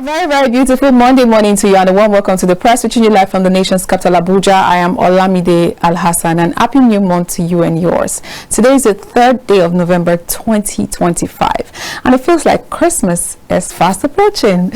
A very, very beautiful Monday morning to you, and a warm welcome to the press, reaching you live from the nation's capital, Abuja. I am Olamide Alhassan, and happy new month to you and yours. Today is the 3rd day of November 2025, and it feels like Christmas is fast approaching.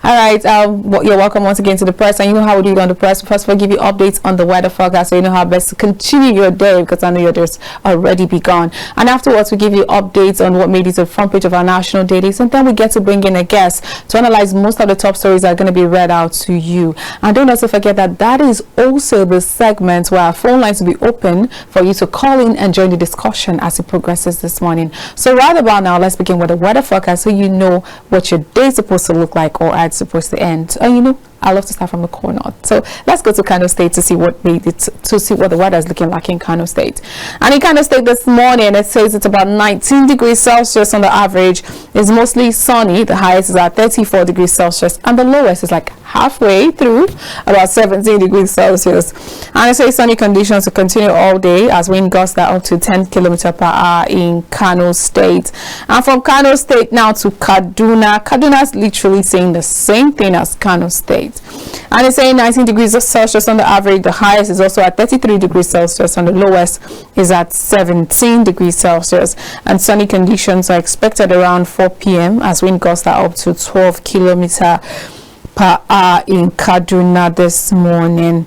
All right, you're welcome once again to the press, and you know how we do it on the press. First of all, give you updates on the weather forecast, so you know how best to continue your day, because I know your day's already begun. And afterwards, we give you updates on what made it to the front page of our national dailies, and then we get to bring in a guest to analyze most of the top stories that are going to be read out to you. And don't also forget that that is also the segment where our phone lines will be open for you to call in and join the discussion as it progresses this morning. So right about now, let's begin with the weather forecast, so you know what your day is supposed to look like, or how it's supposed to end. And you know, I love to start from the core north. So let's go to Kano State to see what made it, to see what the weather is looking like in Kano State. And in Kano State this morning, it says it's about 19 degrees Celsius on the average. It's mostly sunny. The highest is at 34 degrees Celsius, and the lowest is like halfway through, about 17 degrees Celsius. And it says sunny conditions will continue all day as wind gusts are up to 10 kilometers per hour in Kano State. And from Kano State now to Kaduna. Kaduna is literally saying the same thing as Kano State. And it's saying 19 degrees Celsius on the average. The highest is also at 33 degrees Celsius, and the lowest is at 17 degrees Celsius. And sunny conditions are expected around 4 p.m. as wind gusts are up to 12 kilometers per hour in Kaduna this morning.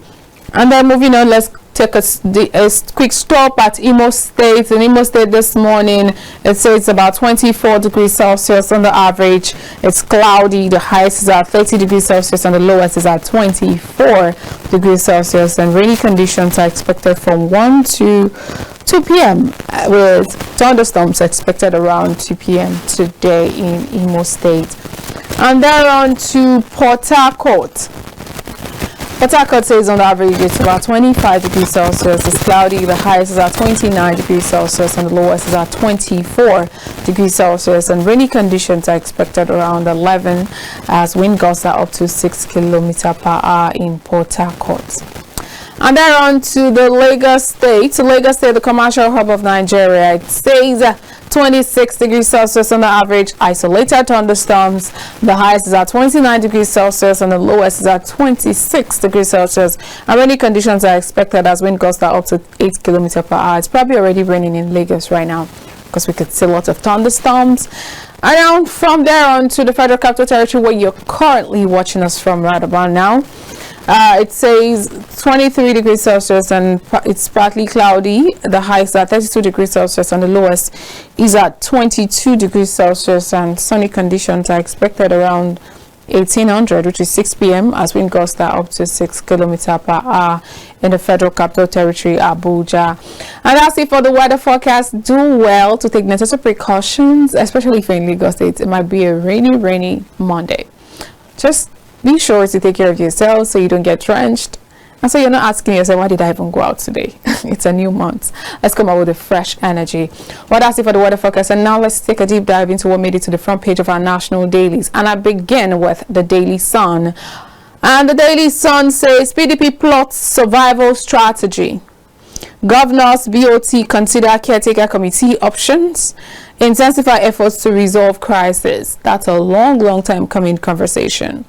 And then moving on, let's take a quick stop at Imo State. In Imo State this morning, it says it's about 24 degrees Celsius on the average. It's cloudy. The highest is at 30 degrees Celsius, and the lowest is at 24 degrees Celsius. And rainy conditions are expected from 1 to 2 p.m. with thunderstorms expected around 2 p.m. today in Imo State. And then on to Port Harcourt. Port Harcourt says on the average it's about 25 degrees Celsius. It's cloudy. The highest is at 29 degrees Celsius, and the lowest is at 24 degrees Celsius. And rainy conditions are expected around 11 as wind gusts are up to 6 kilometers per hour in Port Harcourt. And then on to the Lagos State. Lagos State, the commercial hub of Nigeria, it says 26 degrees Celsius on the average. Isolated thunderstorms. The highest is at 29 degrees Celsius, and the lowest is at 26 degrees Celsius. And rainy conditions are expected as wind gusts are up to 8 kilometers per hour. It's probably already raining in Lagos right now, because we could see lots of thunderstorms. And now from there on to the Federal Capital Territory, where you're currently watching us from right about now. It says 23 degrees Celsius, and it's partly cloudy. The highest is at 32 degrees Celsius, and the lowest is at 22 degrees Celsius. And sunny conditions are expected around 1800, which is 6 p.m. as wind gusts are up to 6 kilometers per hour in the Federal Capital Territory, Abuja. And that's it for the weather forecast. Do well to take necessary precautions, especially if you're in Lagos State. It might be a rainy Monday. Just be sure to take care of yourself so you don't get drenched, and so you're not asking yourself, why did I even go out today? It's a new month. Let's come out with a fresh energy. Well, that's it for the weather forecast. And now let's take a deep dive into what made it to the front page of our national dailies. And I begin with the Daily Sun. And the Daily Sun says PDP plots survival strategy. Governors, BOT consider caretaker committee options. Intensify efforts to resolve crisis. That's a long time coming conversation.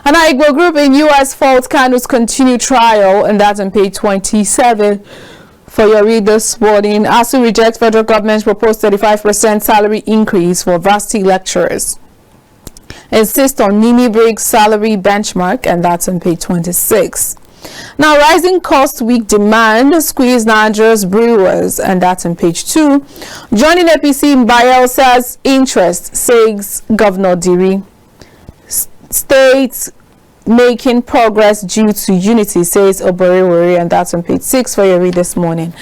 And Igbo group in U.S. faults Kanu's continued trial, and that's on page 27 for your read this morning. ASU rejects federal government's proposed 35% salary increase for varsity lecturers. Insist on Nini Briggs salary benchmark, and that's on page 26. Now, rising cost week demand squeeze Nigeria's brewers, and that's on page 2. Joining APC in Bielsa's interest, says Governor Diri. States making progress due to unity, says Oborewori, and that's on page 6 for your read this morning.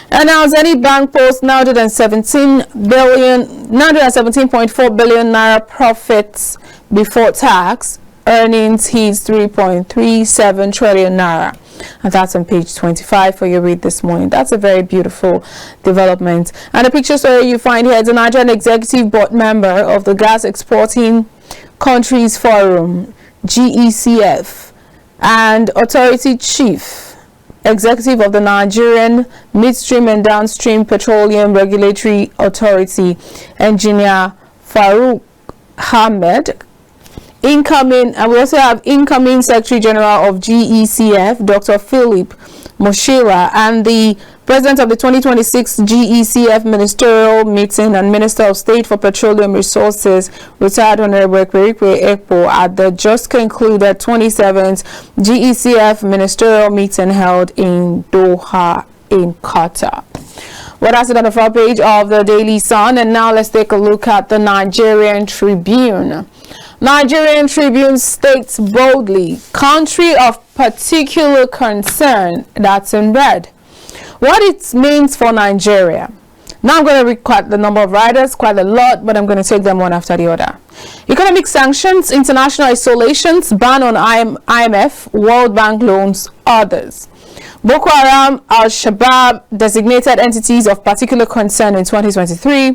And now Zenith Bank posts 917.4 billion naira profits before tax. Earnings hits 3.37 trillion naira. And that's on page 25 for your read this morning. That's a very beautiful development. And the picture story you find here is a Nigerian executive board member of the Gas Exporting Countries Forum, GECF, and Authority Chief Executive of the Nigerian Midstream and Downstream Petroleum Regulatory Authority, Engineer Farouk Ahmed, incoming, and we also have incoming Secretary General of GECF, Dr. Philip Moshira, and the President of the 2026 GECF Ministerial Meeting and Minister of State for Petroleum Resources, retired Honorable Ekwerikwe Ekpo, at the just concluded 27th GECF Ministerial Meeting held in Doha in Qatar. Well, that's it on the front page of the Daily Sun, and now let's take a look at the Nigerian Tribune. Nigerian Tribune states boldly, country of particular concern, that's in red. What it means for Nigeria. Now I'm going to read quite the number of riders, quite a lot, but I'm going to take them one after the other. Economic sanctions, international isolations, ban on IMF, World Bank loans, others. Boko Haram, Al-Shabaab, designated entities of particular concern in 2023.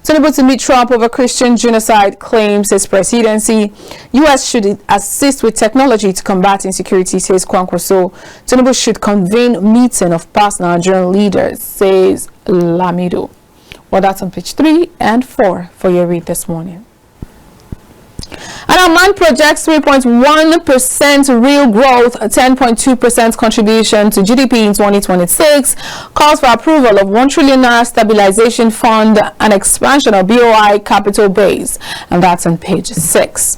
Tinubu to meet Trump over Christian genocide claims his presidency. U.S. should assist with technology to combat insecurity, says Kwankwaso. Tinubu should convene meeting of past Nigerian leaders, says Lamido. Well, that's on page 3 and 4 for your read this morning. And our man projects 3.1% real growth, 10.2% contribution to GDP in 2026, calls for approval of 1 trillion naira stabilization fund and expansion of BOI capital base, and that's on page 6.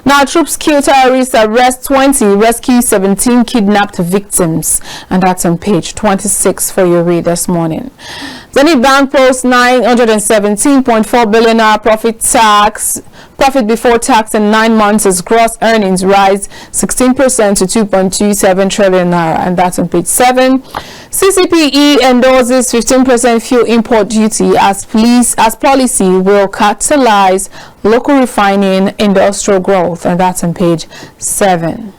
Now, troops kill terrorists, arrest 20, rescue 17 kidnapped victims, and that's on page 26 for your read this morning. Zenith Bank posts 917.4 billion naira profit before tax in 9 months as gross earnings rise 16% to 2.27 trillion naira, and that's on page 7. CCPE endorses 15% fuel import duty as policy will catalyze local refining industrial growth, and that's on page 7.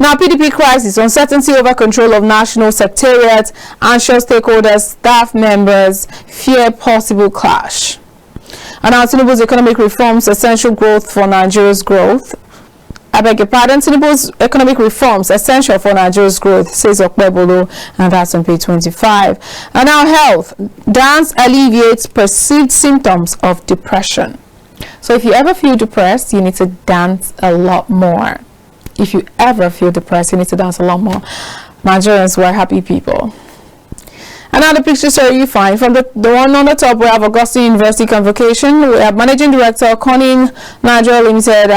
Now, PDP crisis, uncertainty over control of national secretariat, anxious stakeholders, staff members fear possible clash. And now, Tinubu's economic reforms, essential growth for Nigeria's growth. I beg your pardon, Tinubu's economic reforms, essential for Nigeria's growth, says Okpebolo, and that's on page 25. And now, health, dance alleviates perceived symptoms of depression. So if you ever feel depressed, you need to dance a lot more. If you ever feel depressed, you need to dance a lot more. Nigerians were happy people. And now the picture story you find from the one on the top, we have Augustine University Convocation. We have Managing Director Corning Nigeria Limited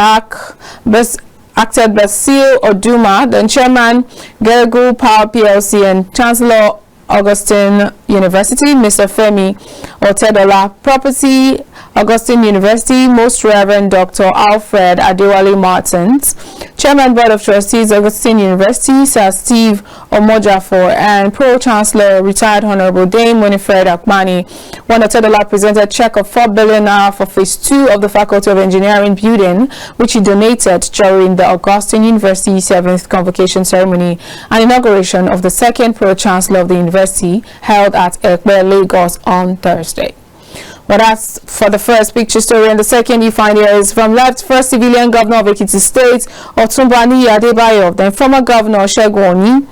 acted Basil Oduma, then Chairman Gergu Power PLC, and Chancellor Augustine University, Mr. Femi Otedola. Property, Augustine University, Most Reverend Dr. Alfred Adewale Martins. Chairman Board of Trustees, Augustine University, Sir Steve Omojafor, and Pro-Chancellor, Retired Honorable Dame Winifred Akmani. When Otedola presented a check of 4 billion naira for Phase 2 of the Faculty of Engineering building, which he donated during the Augustine University 7th Convocation Ceremony and inauguration of the second Pro-Chancellor of the University held at Ekpe, Lagos on Thursday. Well, that's for the first picture story, and the second you find here is from left, first civilian governor of Ekiti State, Otunbani Adebayo, then former governor Shegun Oni,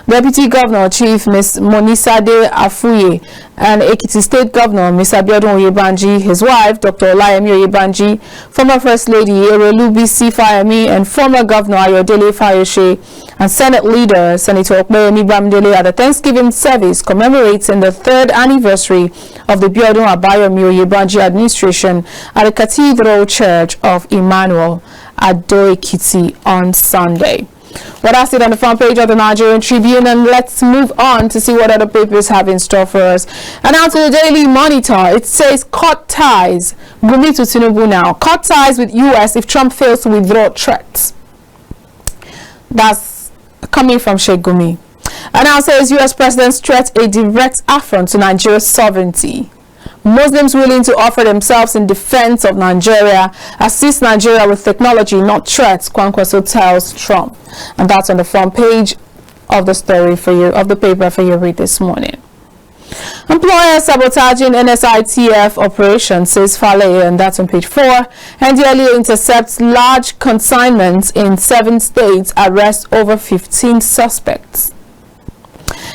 deputy governor chief Ms. Monisade Afuye, and Ekiti State governor Ms. Abiodun Oyebanji, his wife Dr. Olayemi Oyebanji, former first lady Erolubi Fayemi, and former governor Ayodele Fayose, and Senate leader Senator Okpeyemi Bamidele at the Thanksgiving service commemorating the 3rd anniversary of the Biodun Abayomi Oyebanji administration at the Cathedral Church of Emmanuel at Ado-Ekiti on Sunday. Well, that's it on the front page of the Nigerian Tribune, and let's move on to see what other papers have in store for us. And now to the Daily Monitor. It says, cut ties. Gumi to Tinubu now. Cut ties with U.S. if Trump fails to withdraw threats. That's coming from Sheikh Gumi. And now says U.S. President's threat a direct affront to Nigeria's sovereignty. Muslims willing to offer themselves in defense of Nigeria, assist Nigeria with technology, not threats, Kwankwaso tells Trump. And that's on the front page of the story for you, of the paper for your read this morning. Employer sabotaging NSITF operation, says Fale, and that's on page 4. NDLEA intercepts large consignments in 7 states, arrests over 15 suspects.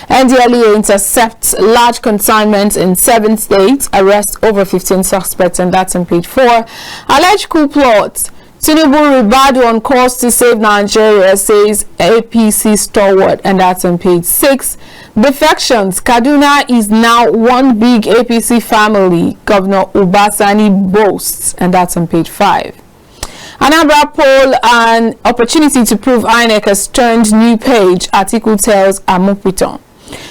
NDLEA intercepts large consignments in 7 states, arrests over 15 suspects, and that's on page 4. Alleged coup plot, Tinubu Ribadu on course to save Nigeria, says APC stalwart, and that's on page 6. Defections. Kaduna is now one big APC family, Governor Ubasani boasts, and that's on page 5. Anambra poll, an opportunity to prove INEC has turned new page, article tells Amupiton.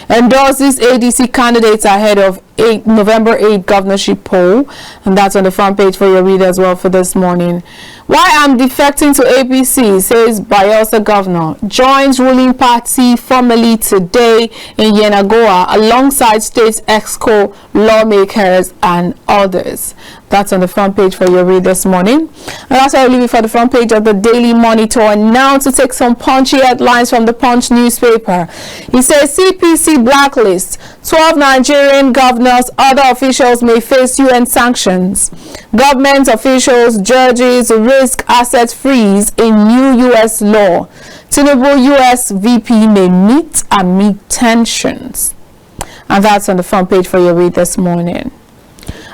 Endorses ADC candidates ahead of November 8 governorship poll, and that's on the front page for your reader as well for this morning. Why I'm defecting to APC, says Bayelsa governor, joins ruling party formally today in Yenagoa alongside state exco lawmakers and others. That's on the front page for your read this morning. And that's how I leave it for the front page of the Daily Monitor. And now to take some punchy headlines from the Punch newspaper. He says CPC blacklist. 12 Nigerian governors, other officials may face UN sanctions. Government officials, judges risk asset freeze in new US law. Tinubu US VP may meet amid tensions. And that's on the front page for your read this morning.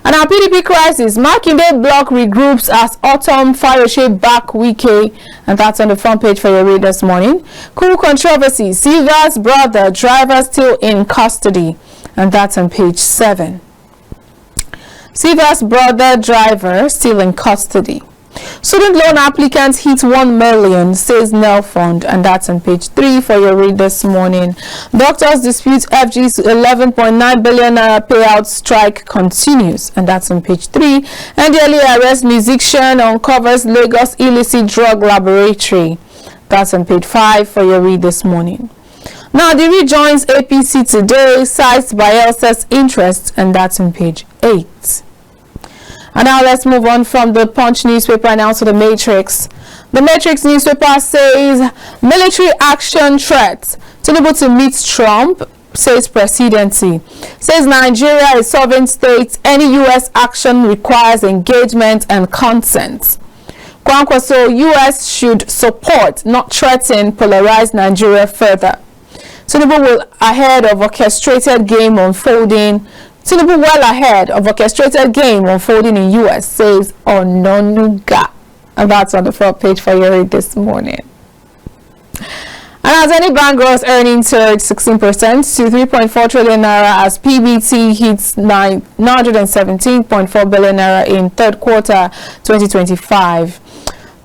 And our PDP crisis, Makinde bloc regroups as autumn Fayose back Wike, and that's on the front page for your read this morning. Cool controversy, Silva's brother driver still in custody, and that's on page 7. Silva's brother driver still in custody. Student loan applicants hit 1 million, says Nel Fund, and that's on page 3 for your read this morning. Doctors dispute FG's 11.9 billion naira payout strike continues, and that's on page 3. NDLEA arrests musician, uncovers Lagos illicit drug laboratory. That's on page 5 for your read this morning. Now, the rejoins APC today, cites Bayelsa's interest, and that's on page 8. And now let's move on from the Punch newspaper and now to the Matrix. The Matrix newspaper says military action threat. Tinubu to meet Trump, says presidency. Says Nigeria is sovereign state. Any U.S. action requires engagement and consent. Kwankwaso, U.S. should support, not threaten, polarize Nigeria further. Tinubu will ahead of orchestrated game unfolding. Tinubu well ahead of orchestrated game unfolding in U.S., says Ononuga. And that's on the front page for your read this morning. And as any bank gross earnings surged 16% to 3.4 trillion naira as PBT hits 917.4 billion naira in third quarter 2025.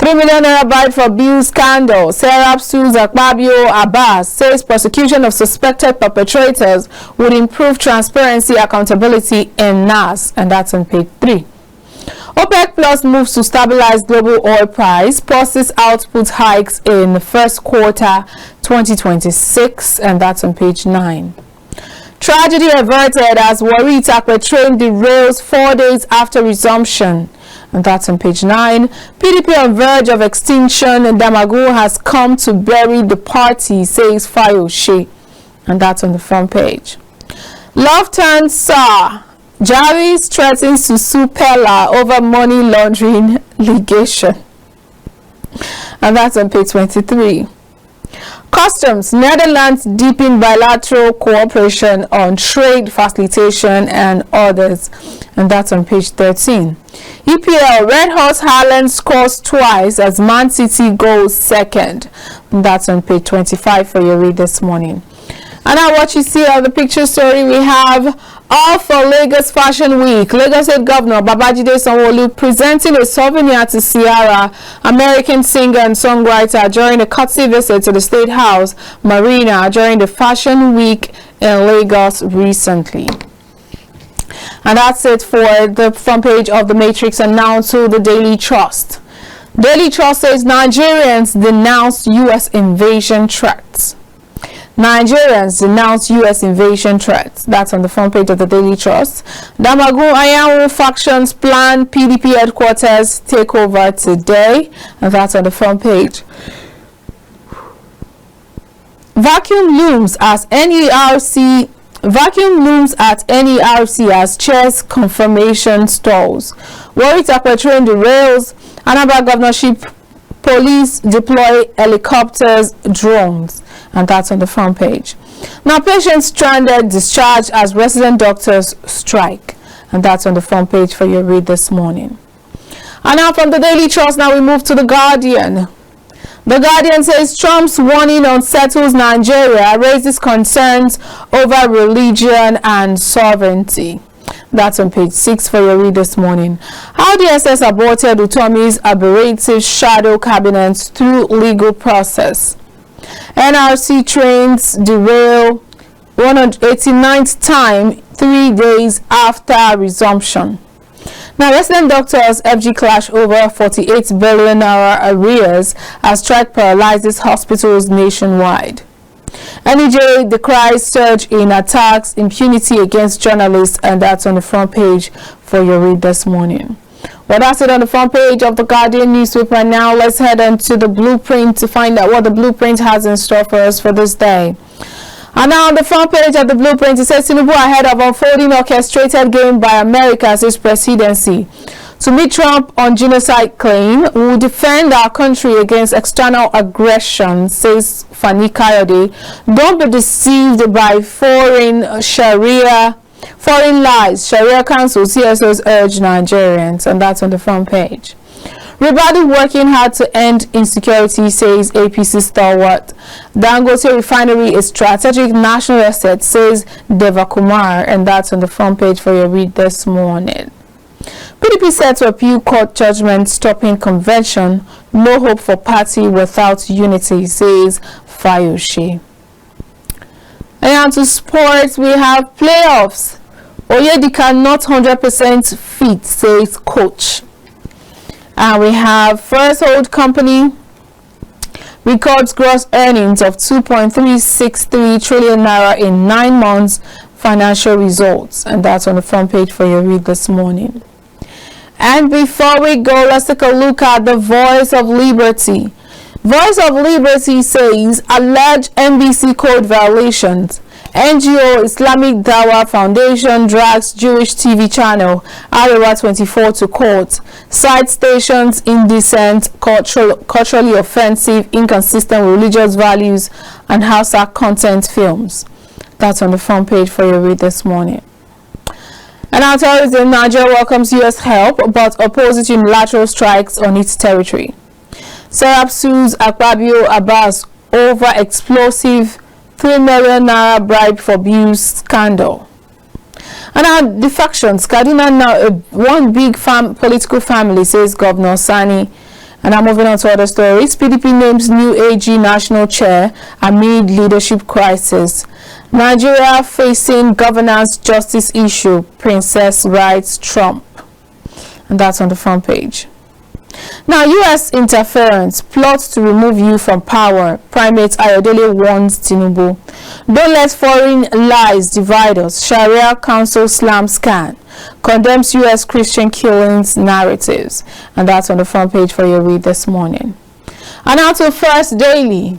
3 million naira bribe for bill scandal. Serap sues Akpabio. Abbas says prosecution of suspected perpetrators would improve transparency, accountability in NAS, and that's on page 3. OPEC Plus moves to stabilize global oil price. Process output hikes in the first quarter 2026, and that's on page 9. Tragedy averted as Warri Itakpe train derails 4 days after resumption. And that's on page 9. PDP on verge of extinction, and Damagu has come to bury the party, says Fayose. And that's on the front page. Love turns sour. Jarvis threatens to sue Pella over money laundering allegation. And that's on page 23. Customs, Netherlands deepen bilateral cooperation on trade facilitation and others. And that's on page 13. EPL, Red Horse Haaland scores twice as Man City goes second. And that's on page 25 for your read this morning. And now what you see on the picture story, we have all for Lagos Fashion Week. Lagos State Governor Babajide Sanwo-Olu presenting a souvenir to Ciara, American singer and songwriter, during a courtesy visit to the State House Marina during the Fashion Week in Lagos recently. And that's it for the front page of the Matrix. And now to the Daily Trust. Daily Trust says Nigerians denounce U.S. invasion threats. Nigerians denounce U.S. invasion threats. That's on the front page of the Daily Trust. Damagu Ayahu factions plan PDP headquarters takeover today. And that's on the front page. Vacuum looms at NERC as chairs confirmation stalls. Warri Itakpe train derails. Anambra governorship police deploy helicopters, drones. And that's on the front page. Now, patients stranded discharged as resident doctors strike. And that's on the front page for your read this morning. And now from the Daily Trust, now we move to The Guardian. The Guardian says Trump's warning unsettles Nigeria, raises concerns over religion and sovereignty. That's on page 6 for your read this morning. How DSS aborted Utomi's aberrative shadow cabinet through legal process. NRC trains derail 189th time 3 days after resumption. Now, resident doctors FG clash over 48 billion naira arrears as strike paralyzes hospitals nationwide. NEJ decries surge in attacks, impunity against journalists, and that's on the front page for your read this morning. Well, that's it on the front page of the Guardian newspaper. Now, let's head on to the blueprint to find out what the blueprint has in store for us for this day. And now on the front page of the blueprint, it says Tinubu ahead of unfolding orchestrated game by America as his presidency. To meet Trump on genocide claim, we will defend our country against external aggression, says Fani Kayode. Don't be deceived by foreign lies. Sharia Council CSOs urge Nigerians, and that's on the front page. Ribadu working hard to end insecurity, says APC stalwart. Dangote refinery is strategic national asset, says Deva Kumar, and that's on the front page for your read this morning. PDP set to appeal court judgment stopping convention. No hope for party without unity, says Fayoshe. And to sports, we have playoffs. Oyedika not 100% fit, says coach. And we have First Hold Company records gross earnings of 2.363 trillion naira in 9 months financial results. And that's on the front page for your read this morning. And before we go, let's take a look at the Voice of Liberty. Voice of Liberty says alleged NBC code violations. NGO Islamic Dawah Foundation drags Jewish TV channel Arewa 24 to court. Side stations indecent, culturally offensive, inconsistent with religious values, and Hausa content films. That's on the front page for your read this morning. And our terrorism, Nigeria welcomes U.S. help but opposes unilateral strikes on its territory. Serap sues Akpabio Abbas over explosive 3 million naira bribe for abuse scandal. And our defections, Kaduna now one big political family, says Governor Sani. And I'm moving on to other stories. PDP names new AG national chair amid leadership crisis. Nigeria facing governance justice issue, Princess writes Trump. And that's on the front page. Now, U.S. interference plots to remove you from power. Primate Ayodele warns Tinubu. Don't let foreign lies divide us. Sharia Council slams scan. Condemns U.S. Christian killings narratives. And that's on the front page for your read this morning. And now to First Daily.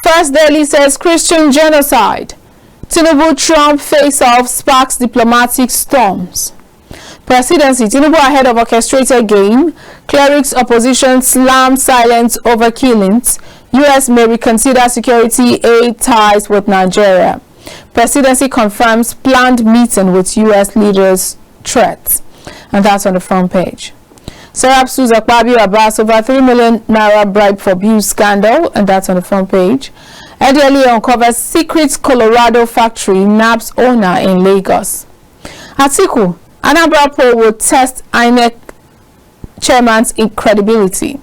First Daily says Christian genocide. Tinubu Trump face-off sparks diplomatic storms. Presidency, Tinubu ahead of orchestrated game. Clerics opposition slam silence over killings. U.S. may reconsider security aid ties with Nigeria. Presidency confirms planned meeting with U.S. leaders threats. And that's on the front page. Serap sues Akpabio Abbas over 3 million naira bribe for abuse scandal. And that's on the front page. NDLEA uncovers secret Colorado factory, naps owner in Lagos. Atiku, Anambra poll will test INEC chairman's credibility.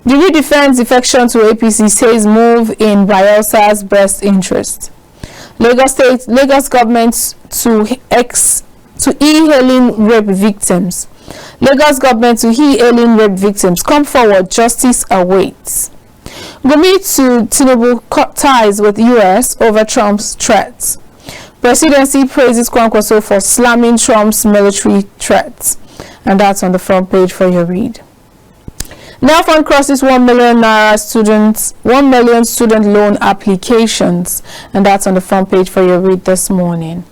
The redefense defection to APC says move in Bayelsa's best interest. Lagos government to e-hailing rape victims. Lagos government to e-hailing rape victims. Come forward, justice awaits. Gumi to Tinubu cut ties with U.S. over Trump's threats. Presidency praises Kwankwaso for slamming Trump's military threats. And that's on the front page for your read. Now fund crosses 1 million student loan applications. And that's on the front page for your read this morning.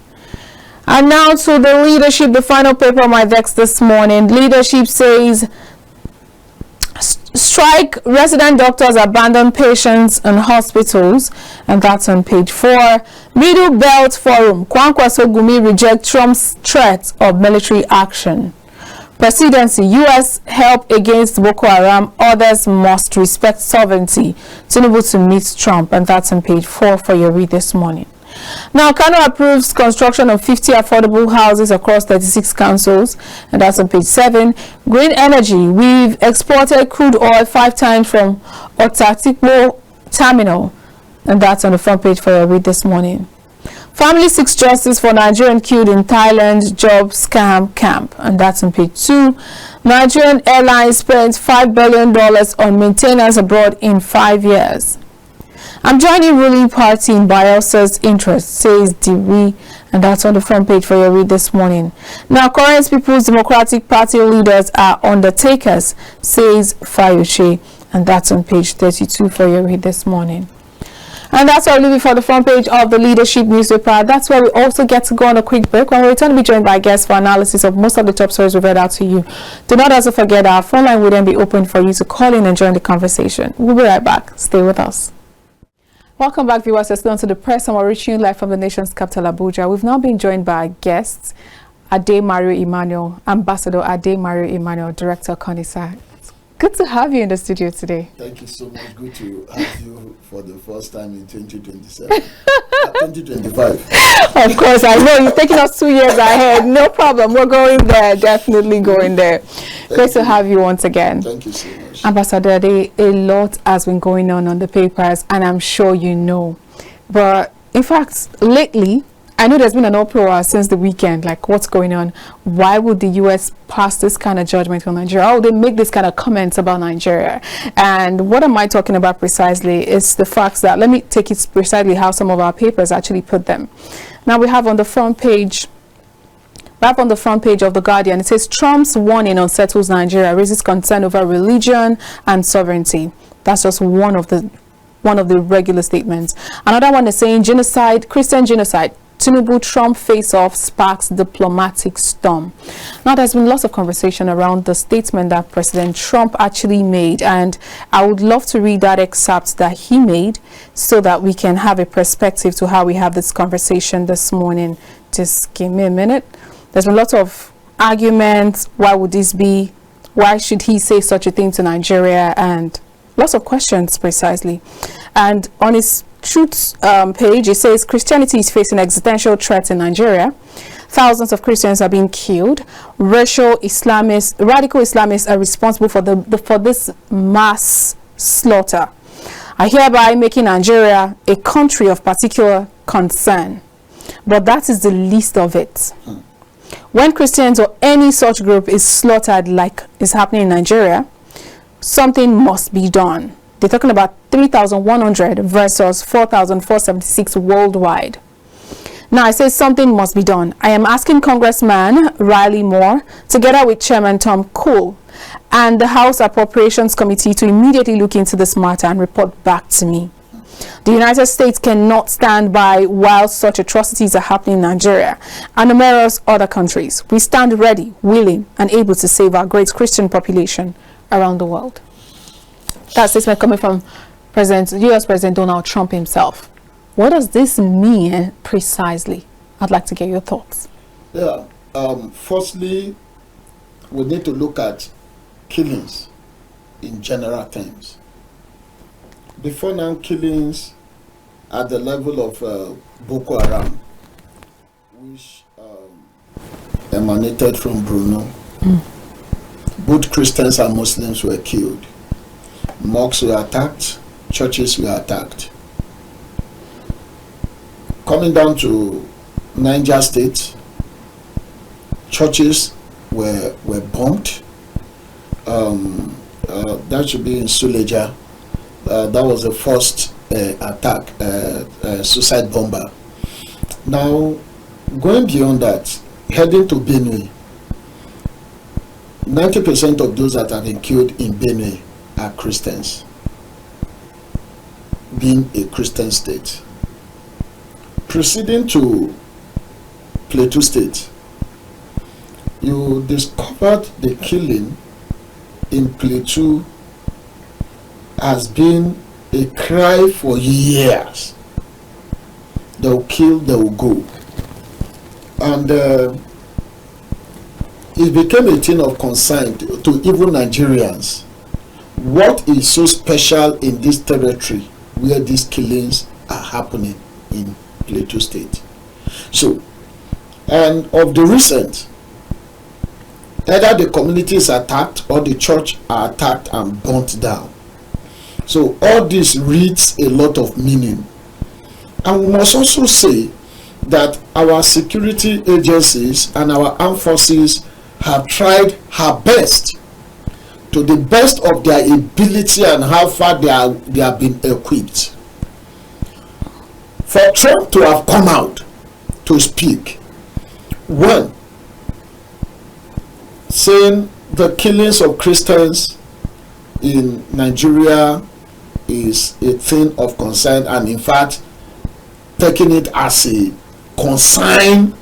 And now to the leadership, the final paper on my desk this morning. Leadership says strike, resident doctors abandon patients in hospitals, and that's on page 4. Middle Belt Forum, Kwankwaso Gumi reject Trump's threat of military action. Presidency, U.S. help against Boko Haram, others must respect sovereignty. Tinubu to meet Trump, and that's on page 4 for your read this morning. Now, Kano approves construction of 50 affordable houses across 36 councils, and that's on page 7. Green energy, we've exported crude oil 5 times from Otatikpo terminal, and that's on the front page for your read this morning. Family seeks justice for Nigerian killed in Thailand job scam camp, and that's on page 2. Nigerian Airlines spent $5 billion on maintenance abroad in 5 years. I'm joining ruling party in Bielsa's interest, says Dewey, and that's on the front page for your read this morning. Now, current People's Democratic Party leaders are undertakers, says Fayose, and that's on page 32 for your read this morning. And that's where we leave it for the front page of the Leadership newspaper. That's where we also get to go on a quick break. When we return, we'll be joined by guests for analysis of most of the top stories we've read out to you. Do not also forget our phone line will then be open for you to call in and join the conversation. We'll be right back. Stay with us. Welcome back, viewers. We're still on to the press, and we're reaching you live from the nation's capital, Abuja. We've now been joined by guests, Ade Mario Emmanuel, Ambassador Ade Mario Emmanuel, Director Conisa. Good to have you in the studio today. Thank you so much. Good to have you for the first time in 2027. 2025. Of course, I know you're taking us 2 years ahead. No problem. We're going there. Definitely going there. Great to have you once again. Thank you so much. Ambassador Ade, a lot has been going on the papers, and I'm sure you know. But in fact, lately, I know there's been an uproar since the weekend, like what's going on? Why would the U.S. pass this kind of judgment on Nigeria? How would they make this kind of comments about Nigeria? And what am I talking about precisely is the fact that, let me take it precisely how some of our papers actually put them. Now we have on the front page, of The Guardian, it says Trump's warning unsettles Nigeria, raises concern over religion and sovereignty. That's just one of the regular statements. Another one is saying genocide, Christian genocide. Tinubu Trump face-off sparks diplomatic storm. Now, there's been lots of conversation around the statement that President Trump actually made, and I would love to read that excerpt that he made so that we can have a perspective to how we have this conversation this morning. Just give me a minute. There's been lots of arguments. Why would this be? Why should he say such a thing to Nigeria? And lots of questions precisely. And on his Truth page, it says Christianity is facing existential threats in Nigeria. Thousands of Christians are being killed. Radical Islamists are responsible for this mass slaughter. I hereby making Nigeria a country of particular concern. But that is the least of it. When Christians or any such group is slaughtered like is happening in Nigeria, something must be done. They're talking about 3,100 versus 4,476 worldwide. Now, I say something must be done. I am asking Congressman Riley Moore, together with Chairman Tom Cole, and the House Appropriations Committee to immediately look into this matter and report back to me. The United States cannot stand by while such atrocities are happening in Nigeria and numerous other countries. We stand ready, willing, and able to save our great Christian population around the world. That statement coming from U.S. President Donald Trump himself. What does this mean precisely? I'd like to get your thoughts. Yeah. Firstly, we need to look at killings in general terms. Before now, killings at the level of Boko Haram, which emanated from Bruno. Both Christians and Muslims were killed. Mosques were attacked, churches were attacked. Coming down to Niger State, churches were bombed. That should be in Suleja. That was the first attack, suicide bomber. Now, going beyond that, heading to Benue, 90% of those that have been killed in Benue are Christians, being a Christian state. Proceeding to Plateau State, you discovered the killing in Plateau has been a cry for years. They'll kill, they'll go. And it became a thing of concern to even Nigerians. What is so special in this territory where these killings are happening in Plateau State? So, and of the recent, either the community is attacked or the church are attacked and burnt down. So all this reads a lot of meaning. And we must also say that our security agencies and our armed forces have tried her best, to the best of their ability and how far they have been equipped. For Trump to have come out to speak, one, saying the killings of Christians in Nigeria is a thing of concern, and in fact taking it as a concern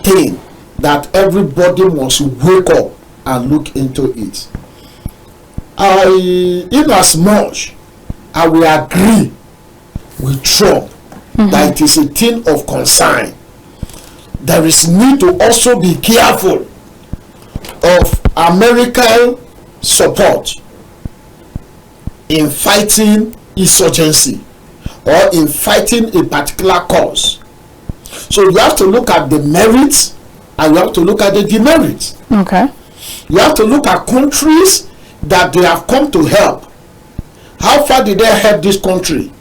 thing that everybody must wake up and look into it. In as much I will agree with Trump that it is a thing of concern, there is need to also be careful of American support in fighting insurgency or in fighting a particular cause. So you have to look at the merits and you have to look at the demerits. Okay. You have to look at countries that they have come to help. How far did they help this country?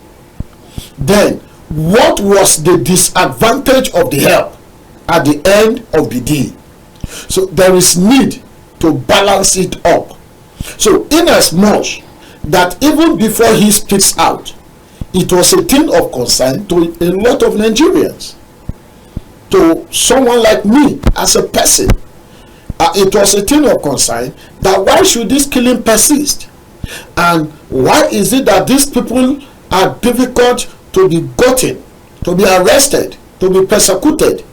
Then what was the disadvantage of the help at the end of the day? So there is need to balance it up. So in as much that even before he speaks out, it was a thing of concern to a lot of Nigerians, to someone like me as a person. It was a thing of concern that why should this killing persist, and why is it that these people are difficult to be gotten, to be arrested, to be persecuted.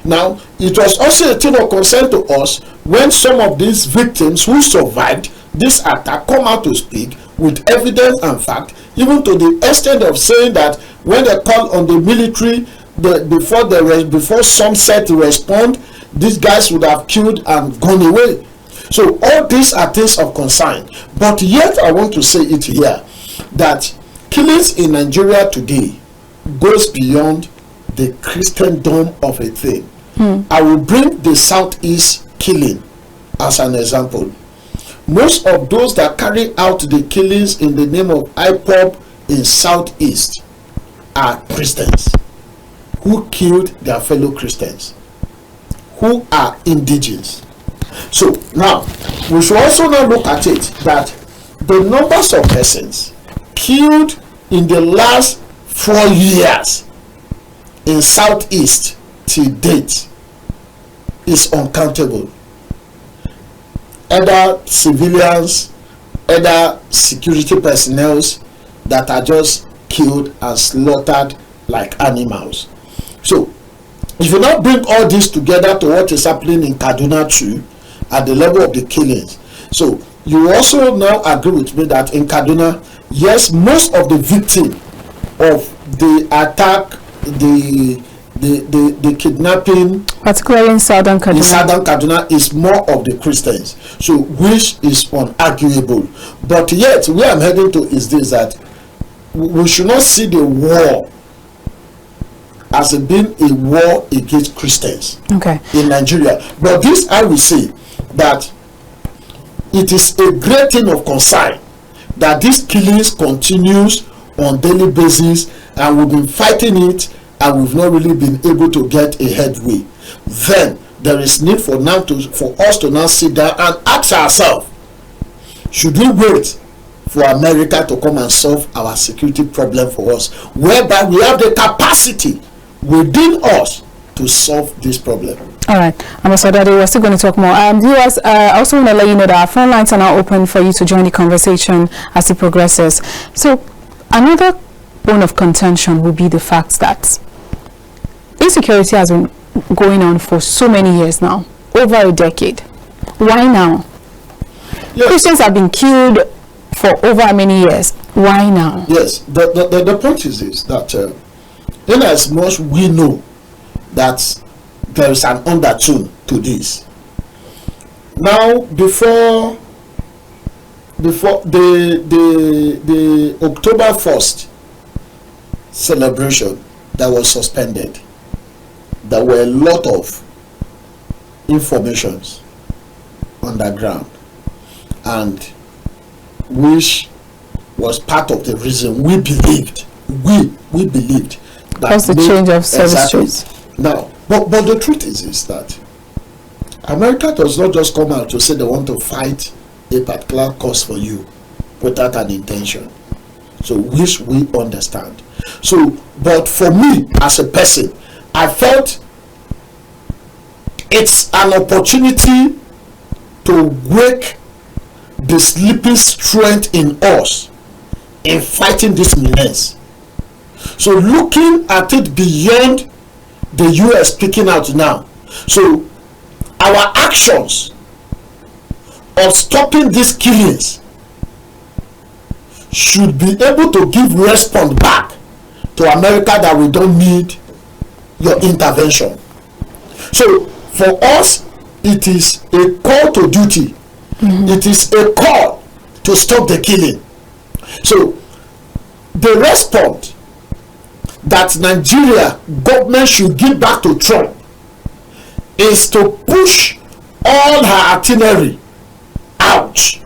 Now it was also a thing of concern to us when some of these victims who survived this attack come out to speak with evidence and fact, even to the extent of saying that when they call on the military, before some said to respond, these guys would have killed and gone away. So all these are things of concern. But yet I want to say it here that killings in Nigeria today goes beyond the Christendom of a thing. I will bring the Southeast killing as an example. Most of those that carry out the killings in the name of IPOB in Southeast are Christians who killed their fellow Christians, who are indigenous. So now we should also now look at it that the numbers of persons killed in the last 4 years in Southeast till date is uncountable. Either civilians, either security personnel that are just killed and slaughtered like animals. So if you now bring all this together to what is happening in Kaduna too, at the level of the killings, so you also now agree with me that in Kaduna, yes, most of the victims of the attack, the kidnapping, particularly in southern Kaduna, is more of the Christians, so which is unarguable. But yet where I'm heading to is this, that we should not see the war as being a war against Christians in Nigeria. But this I will say that it is a great thing of concern that these killings continues on daily basis, and we've been fighting it and we've not really been able to get a headway. Then there is need for us to now sit down and ask ourselves, should we wait for America to come and solve our security problem for us, whereby we have the capacity within us to solve this problem? All right, Ambassador, we're still going to talk more. Viewers, I also want to let you know that our phone lines are now open for you to join the conversation as it progresses. So another bone of contention will be the fact that insecurity has been going on for so many years now, over a decade. Why now? Yes. Christians have been killed for over many years. Why now? Yes, the point is this, that in as much we know that there is an undertone to this, Now, before the October 1st celebration that was suspended, there were a lot of informations on the ground, and which was part of the reason we believed that that's the change of service choice. Now, but the truth is that America does not just come out to say they want to fight a particular cause for you without an intention. So which we understand. So, but for me as a person, I felt it's an opportunity to wake the sleeping strength in us in fighting this menace. So looking at it beyond the US speaking out now. So our actions of stopping these killings should be able to give response back to America that we don't need your intervention. So for us, it is a call to duty. It is a call to stop the killing. So the response that Nigeria government should give back to Trump is to push all her artillery out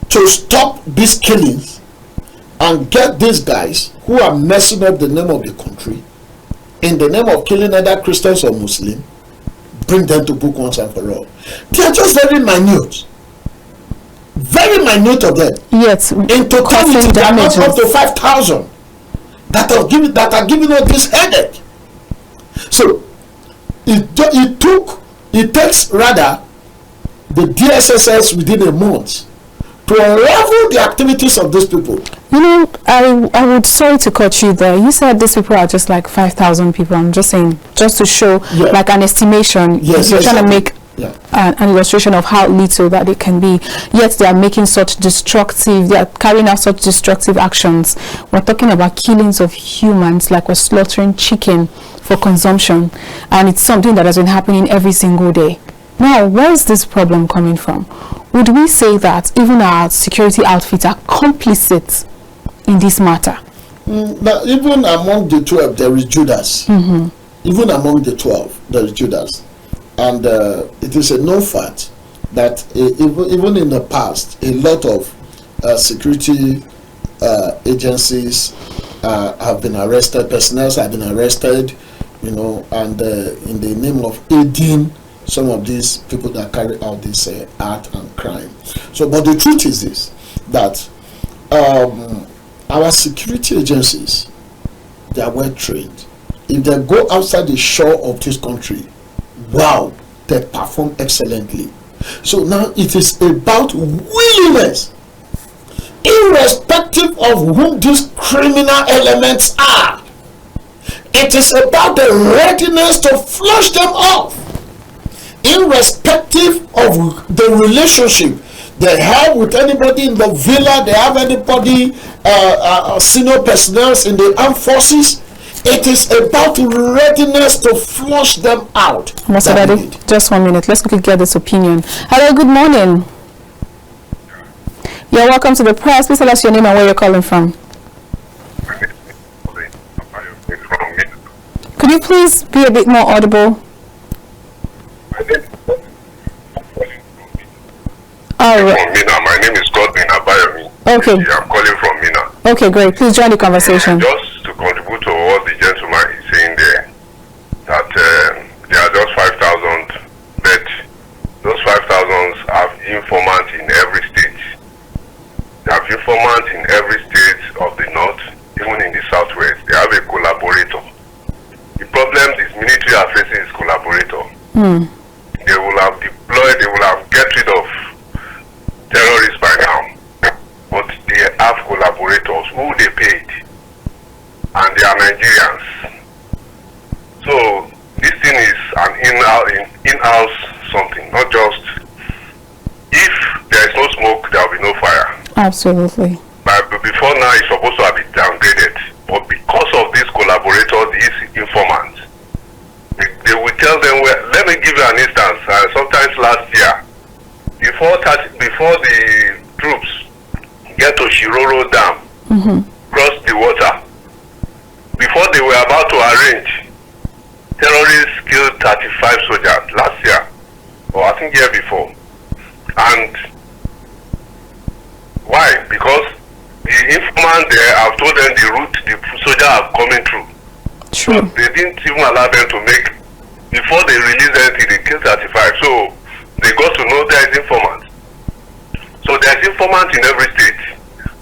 to stop these killings and get these guys who are messing up the name of the country in the name of killing either Christians or Muslims, bring them to book once and for all. They are just very minute of them. Yes, in totality they are not up to 5,000 that are giving us this headache. So it takes rather the DSSS within a month to unravel the activities of these people. You know, I would, sorry to cut you there. You said these people are just like 5,000 people. I'm just saying, just to show like an estimation. Yes, you're trying to make an illustration of how little that it can be. Yet they are making such they are carrying out such destructive actions. We're talking about killings of humans, like we're slaughtering chicken for consumption. And it's something that has been happening every single day. Now, where is this problem coming from? Would we say that even our security outfits are complicit in this matter? But even among the 12, there is Judas. Even among the 12, there is Judas. And it is a known fact that even in the past, a lot of security agencies have been arrested, personnel have been arrested, you know, and in the name of aiding some of these people that carry out this art and crime. So, but the truth is this, that our security agencies, they are well trained. If they go outside the shore of this country, wow, they perform excellently. So now it is about willingness, irrespective of whom these criminal elements are. It is about the readiness to flush them off, irrespective of the relationship they have with anybody in the villa, they have anybody, senior personnel in the armed forces. It is about readiness to flush them out. Mr. Daddy, just 1 minute. Let's quickly get this opinion. Hello, good morning. You're welcome to the press. Please tell us your name and where you're calling from. Could you please be a bit more audible? All right. My name is Godwin Abayomi. Okay. I'm calling from Mina. Okay, great. Please join the conversation. Just to contribute to what the gentleman is saying there, that there are just 5,000, but those 5,000 have informants in every state. They have informants in every state of the north, even in the southwest. They have a collaborator. The problem this military are facing is collaborator. They will have deployed, they will have get rid of terrorists by now, but they have collaborators who they paid, and they are Nigerians. So this thing is an in-house something, not just if there is no smoke, there will be no fire. Absolutely. But before now, it's supposed to have been downgraded, but because of this collaborator, these informants, they will tell them, well, let me give you an instance. Sometimes last year, before the troops get to Shiroro Dam, cross the water, before they were about to arrange, terrorists killed 35 soldiers last year, or I think year before. And why? Because the informant there, I've told them the route the soldiers are coming through. True. So they didn't even allow them to make, before they release anything, they killed 35. So they got to know there is informant. So there's informant in every state.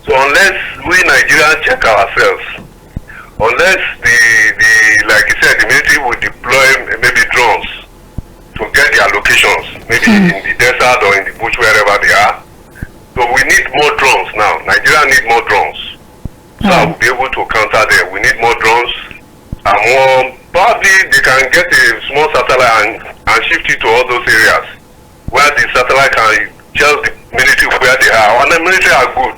So unless we Nigerians check ourselves, unless the like you said, the military will deploy maybe drones to get their locations, maybe in the desert or in the bush, wherever they are. So we need more drones now. Nigeria need more drones. So I will be able to counter them. We need more drones and more. Probably they can get a small satellite and shift it to all those areas where the satellite can tell the military where they are. And the military are good.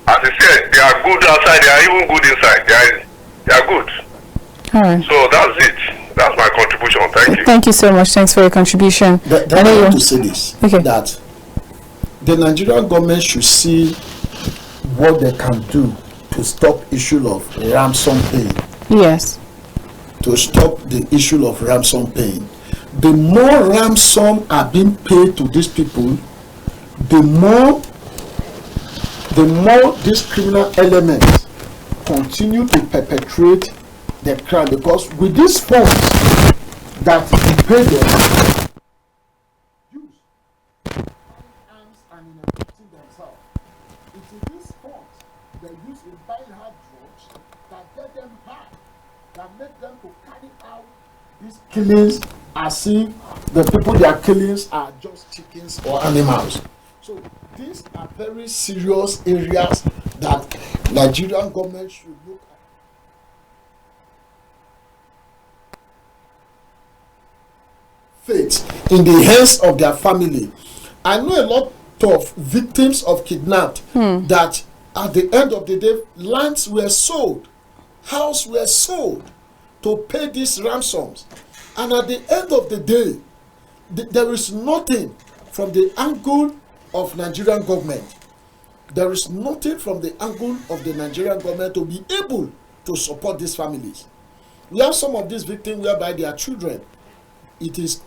As I said, they are good outside. They are even good inside. They are good. All right. So that's it. That's my contribution. Thank you. Thank you so much. Thanks for your contribution. I want to say this, Okay. that the Nigerian government should see what they can do to stop issue of ransom paying. Yes. To stop the issue of ransom paying. The more ransom are being paid to these people, the more these criminal elements continue to perpetrate the crime, because with these funds that we pay them use arms and in equipping themselves, it is these funds they use in buying hard drugs that get them high, that make them to carry out these killings as if the people they are killing are just chickens or animals. So these are very serious areas that Nigerian government should look at. Faith in the hands of their family. I know a lot of victims of kidnapped that at the end of the day, lands were sold, houses were sold to pay these ransoms, and at the end of the day, there is nothing from the angle of Nigerian government. There is nothing from the angle of the Nigerian government to be able to support these families. We have some of these victims whereby their children, it is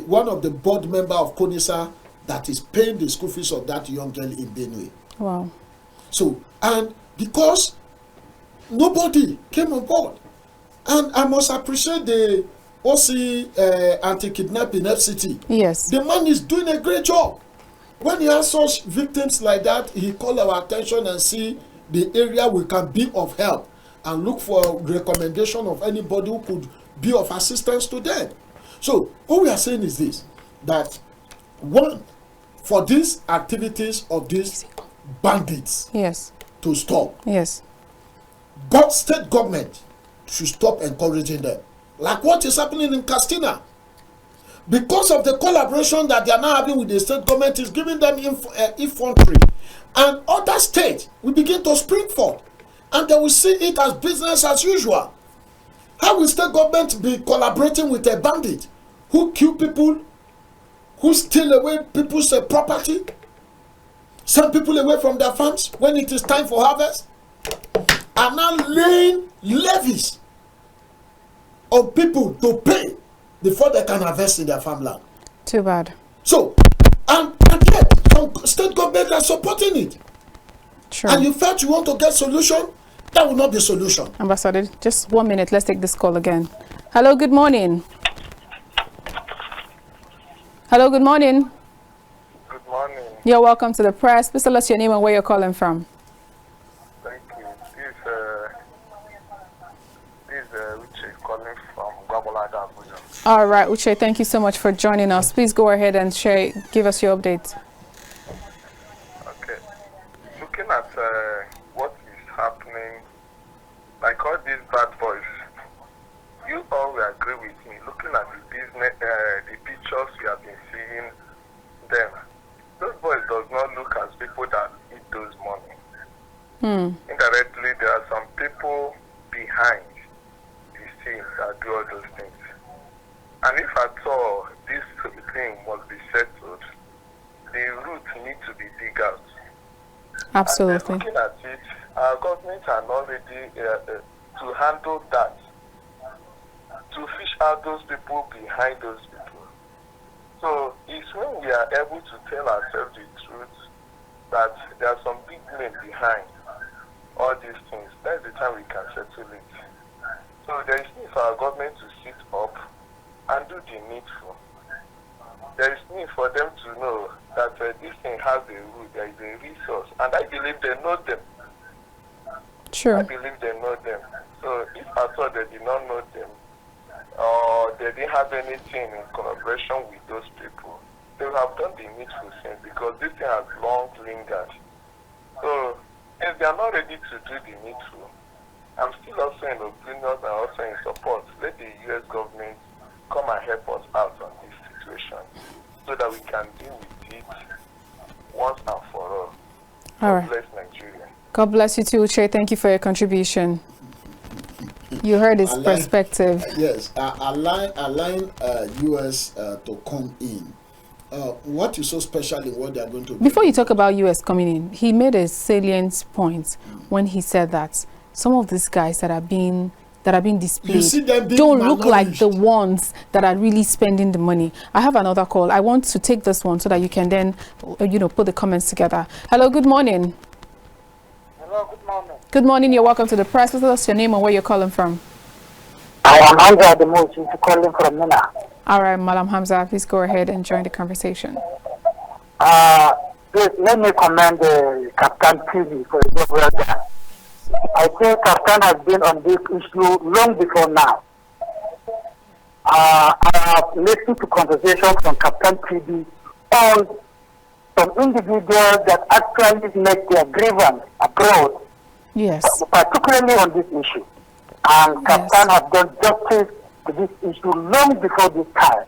one of the board member of CONISA that is paying the school fees of that young girl in Benue. Wow. So, and because nobody came on board, and I must appreciate the OC anti-kidnapping FCT. Yes. The man is doing a great job. When he has such victims like that, he call our attention and see the area we can be of help and look for recommendation of anybody who could be of assistance to them. So what we are saying is this, that one, for these activities of these bandits Yes. to stop, Yes. state government should stop encouraging them. Like what is happening in Castina. Because of the collaboration that they are now having with the state government is giving them infantry. And other states will begin to spring forth. And they will see it as business as usual. How will state government be collaborating with a bandit who kill people, who steal away people's property, send people away from their farms when it is time for harvest, and now laying levies on people to pay before they can harvest in their farmland? Too bad. So, and yet, some state government are supporting it. True. And you felt you want to get solution, that will not be solution. Ambassador, just 1 minute. Let's take this call again. Hello, good morning. Hello, good morning. Good morning. You're welcome to the press. Please tell us your name and where you're calling from. Thank you. This is Uche calling from Gwagwalada, Abuja. All right, Uche, thank you so much for joining us. Please go ahead and give us your update. Okay. Looking at what is happening, like all these bad boys, you all will agree with me. Looking at the business, the pictures we have been seeing, them, those boys does not look as people that eat those money. Indirectly, there are some people behind the scenes that do all those things. And if at all this thing must be settled, the root need to be dig out. Absolutely. And looking at it, our government are not ready to handle that, to fish out those people behind those people. So it's when we are able to tell ourselves the truth that there are some big men behind all these things. That's the time we can settle it. So there is need for our government to sit up and do the needful. There is need for them to know that this thing has a root, there is a resource, and I believe they know them. Sure. I believe they know them. So if at all they did not know them, or they didn't have anything in collaboration with those people, they would have done the needful thing, because this thing has long lingered. So if they are not ready to do the needful, I'm still also in opinion and also in support. Let the U.S. government come and help us out on this situation so that we can deal with it once and for all. All right. God bless Nigeria. God bless you too, Uche. Thank you for your contribution. You heard his perspective. Yes, allowing U.S. to come in. What is so special in what they are going to do? Before you talk about U.S. coming in, he made a salient point when he said that some of these guys that are being displayed don't look like the ones that are really spending the money. I have another call. I want to take this one so that you can then, put the comments together. Hello, good morning. Hello, good morning. Good morning. You're welcome to the press. What's your name and where you're calling from? I am Hamza the Most calling from Mina. All right, Malam Hamza, please go ahead and join the conversation. Please, let me commend Captain TV for his work. I think Captain has been on this issue long before now. I have listened to conversations from Captain TV on some individuals that actually make their grievance abroad. Yes. Particularly on this issue. And Captain has done justice to this issue long before this time.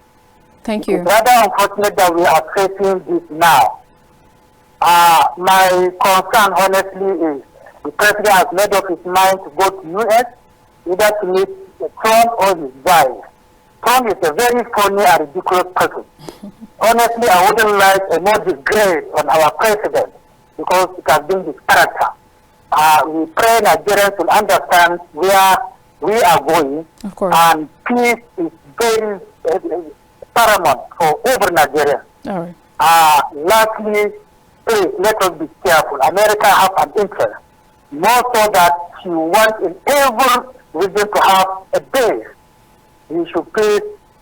Thank you. It's rather unfortunate that we are facing this now. My concern, honestly, is the president has made up his mind to go to U.S. either to meet Trump or his wife. Trump is a very funny and ridiculous person. Honestly, I wouldn't like a more disgrace on our president because it has been his character. We pray Nigerians will understand where we are going, of course, and peace is very paramount for over Nigeria. All right. Lastly, please let us be careful. America has an interest, more so that she wants in every region to have a base. We should play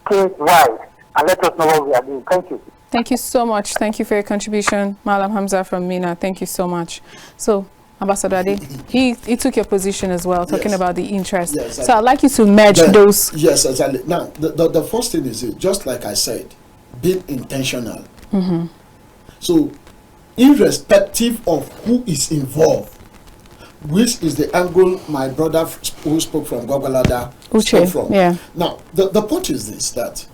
things right and let us know what we are doing. Thank you. Thank you so much. Thank you for your contribution, Malam Hamza from Mina. Thank you so much. So, Ambassador Ade, he took your position as well, talking about the interest. Yes, so I'd like you to merge those. Yes, exactly. Now, the first thing is, just like I said, being intentional. Mm-hmm. So, irrespective of who is involved, which is the angle my brother who spoke from Gogalada spoke from. Yeah. Now, the point is this, that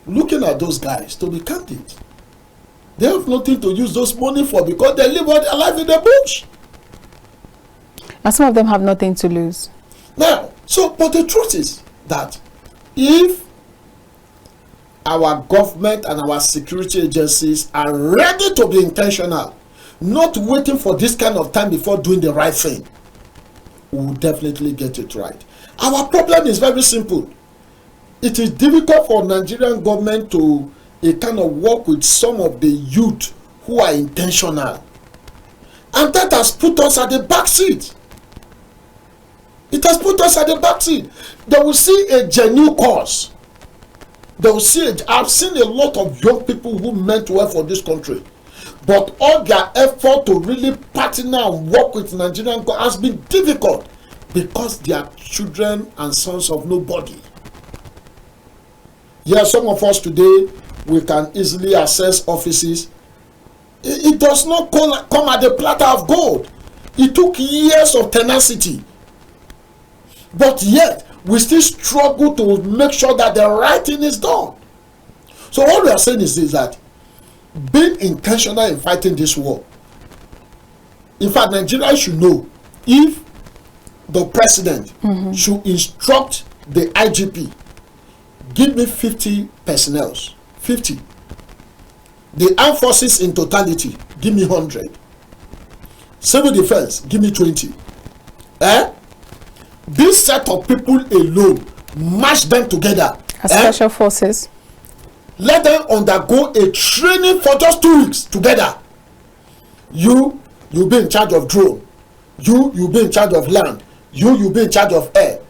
looking at those guys, to be candid, they have nothing to use those money for because they live all their life in the bush. And some of them have nothing to lose. Now, but the truth is that if our government and our security agencies are ready to be intentional, not waiting for this kind of time before doing the right thing, we will definitely get it right. Our problem is very simple. It is difficult for Nigerian government to kind of work with some of the youth who are intentional. And that has put us at the back seat. It has put us at the back seat. They will see a genuine cause. They will see I've seen a lot of young people who meant well for this country. But all their effort to really partner and work with Nigerian has been difficult because they are children and sons of nobody. Yes, some of us today, we can easily access offices. It does not come at the platter of gold. It took years of tenacity. But yet, we still struggle to make sure that the right thing is done. So what we are saying is that being intentional in fighting this war. In fact, Nigeria should know if the president should instruct the IGP, give me 50 personnel, 50. The armed forces in totality, give me 100. Civil defense, give me 20. This set of people alone, mash them together. As special forces. Let them undergo a training for just 2 weeks together. You be in charge of drone. You be in charge of land. You be in charge of air.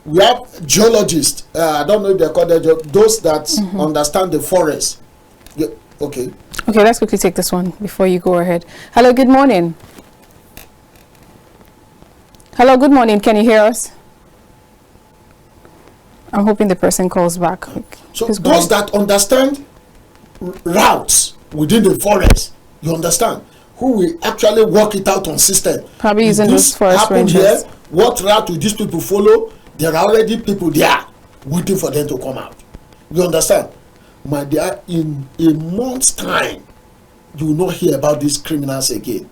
We have geologists. I don't know if they call them those that understand the forest. Yeah, okay. Okay, let's quickly take this one before you go ahead. Hello, good morning. Hello, good morning. Can you hear us? I'm hoping the person calls back. So those that understand routes within the forest, you understand, who will actually work it out on system. Probably using those forest rangers. Here, what route will these people follow? There are already people there waiting for them to come out. You understand? My dear, in a month's time, you will not hear about these criminals again.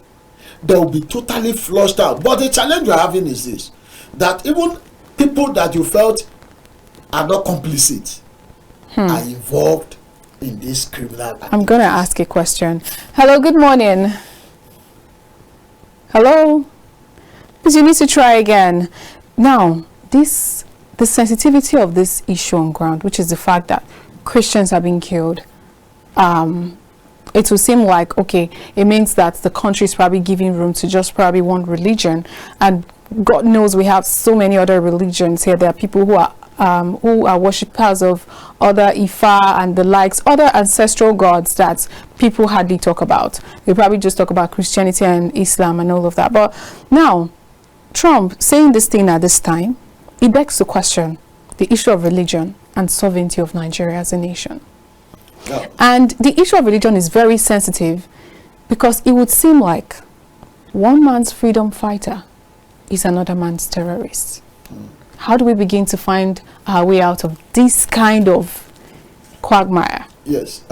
They will be totally flushed out. But the challenge you're having is this, that even people that you felt are not complicit are involved in this criminal activity. I'm going to ask a question. Hello, good morning. Hello? Please, you need to try again. Now, the sensitivity of this issue on ground, which is the fact that Christians are being killed, it will seem like, okay, it means that the country is probably giving room to just probably one religion. And God knows we have so many other religions here. There are people who are worshippers of other Ifa and the likes, other ancestral gods that people hardly talk about. They probably just talk about Christianity and Islam and all of that. But now, Trump saying this thing at this time, it begs to question the issue of religion and sovereignty of Nigeria as a nation. Yeah. And the issue of religion is very sensitive because it would seem like one man's freedom fighter is another man's terrorist. How do we begin to find our way out of this kind of quagmire? Yes,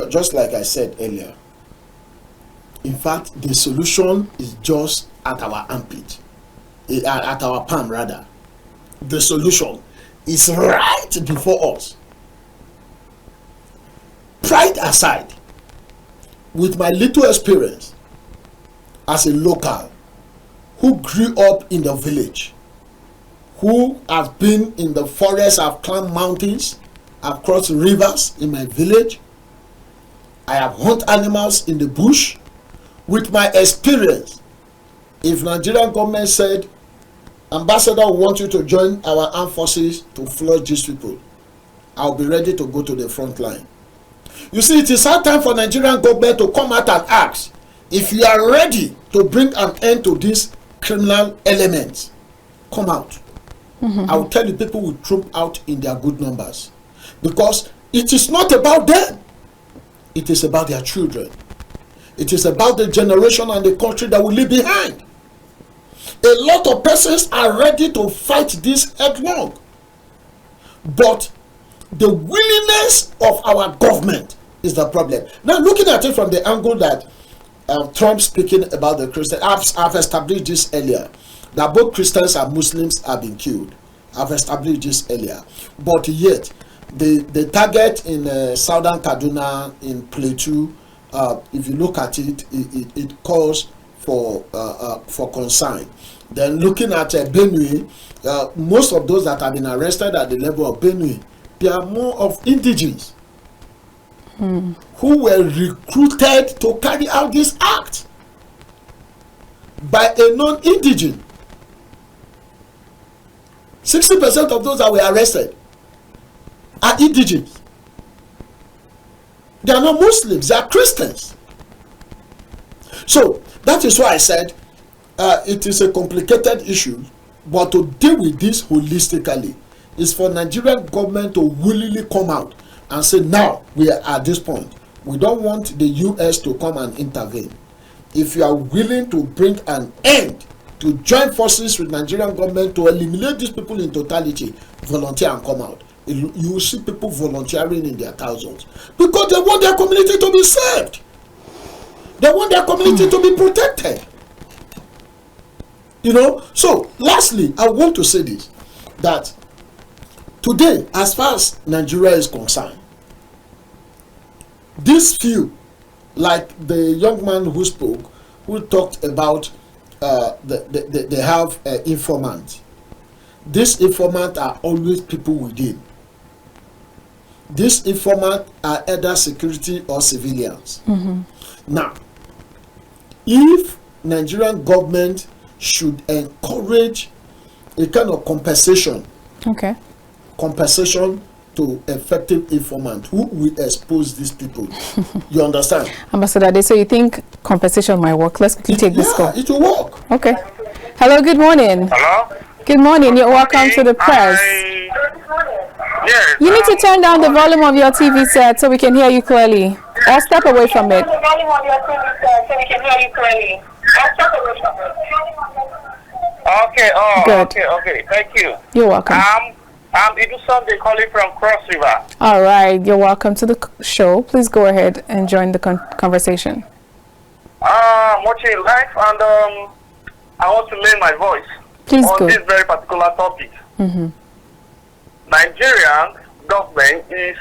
just like I said earlier, in fact, the solution is just at our armpit, at our palm rather. The solution is right before us. Pride aside, with my little experience as a local who grew up in the village, who has been in the forest, I've climbed mountains, I've crossed rivers in my village, I have hunted animals in the bush. With my experience, if Nigerian government said, Ambassador, we want you to join our armed forces to flush these people, I'll be ready to go to the front line. You see, it is high time for Nigerian government to come out and ask if you are ready to bring an end to these criminal elements. Come out. I will tell you, people will troop out in their good numbers, because it is not about them. It is about their children. It is about the generation and the country that will leave behind. A lot of persons are ready to fight this headlong, but the willingness of our government is the problem. Now, looking at it from the angle that Trump speaking about the Christians, I've established this earlier, that both Christians and Muslims have been killed. I've established this earlier. But yet, the target in southern Kaduna, in Plateau, if you look at it, it calls for concern. Then looking at Benue, most of those that have been arrested at the level of Benue, they are more of indigenes who were recruited to carry out this act by a non-indigene. 60% of those that were arrested are indigenes. They are not Muslims, they are Christians. So that is why I said it is a complicated issue, but to deal with this holistically is for Nigerian government to willingly come out and say, now we are at this point. We don't want the US to come and intervene. If you are willing to bring an end, to join forces with Nigerian government to eliminate these people in totality, volunteer and come out. You will see people volunteering in their thousands because they want their community to be saved. They want their community to be protected. You know, so lastly, I want to say this, that today, as far as Nigeria is concerned, these few like the young man who spoke, who talked about they have informants. These informants are always people within. These informants are either security or civilians. Now, if Nigerian government should encourage a kind of compensation to effective informant who will expose these people. You understand? Ambassador, so you think compensation might work? Let's quickly take this call. It will work. Okay. Hello, good morning. Hello? Good morning. You're welcome to the press. Yes. You need to turn down the volume of your TV set so we can hear you clearly. Or step away from it. Okay, Good. okay. Thank you. You're welcome. I'm Idu Sunday calling from Cross River. All right. You're welcome to the show. Please go ahead and join the conversation. I'm watching live and I want to lend my voice Please on go. this very particular topic. Nigerian government is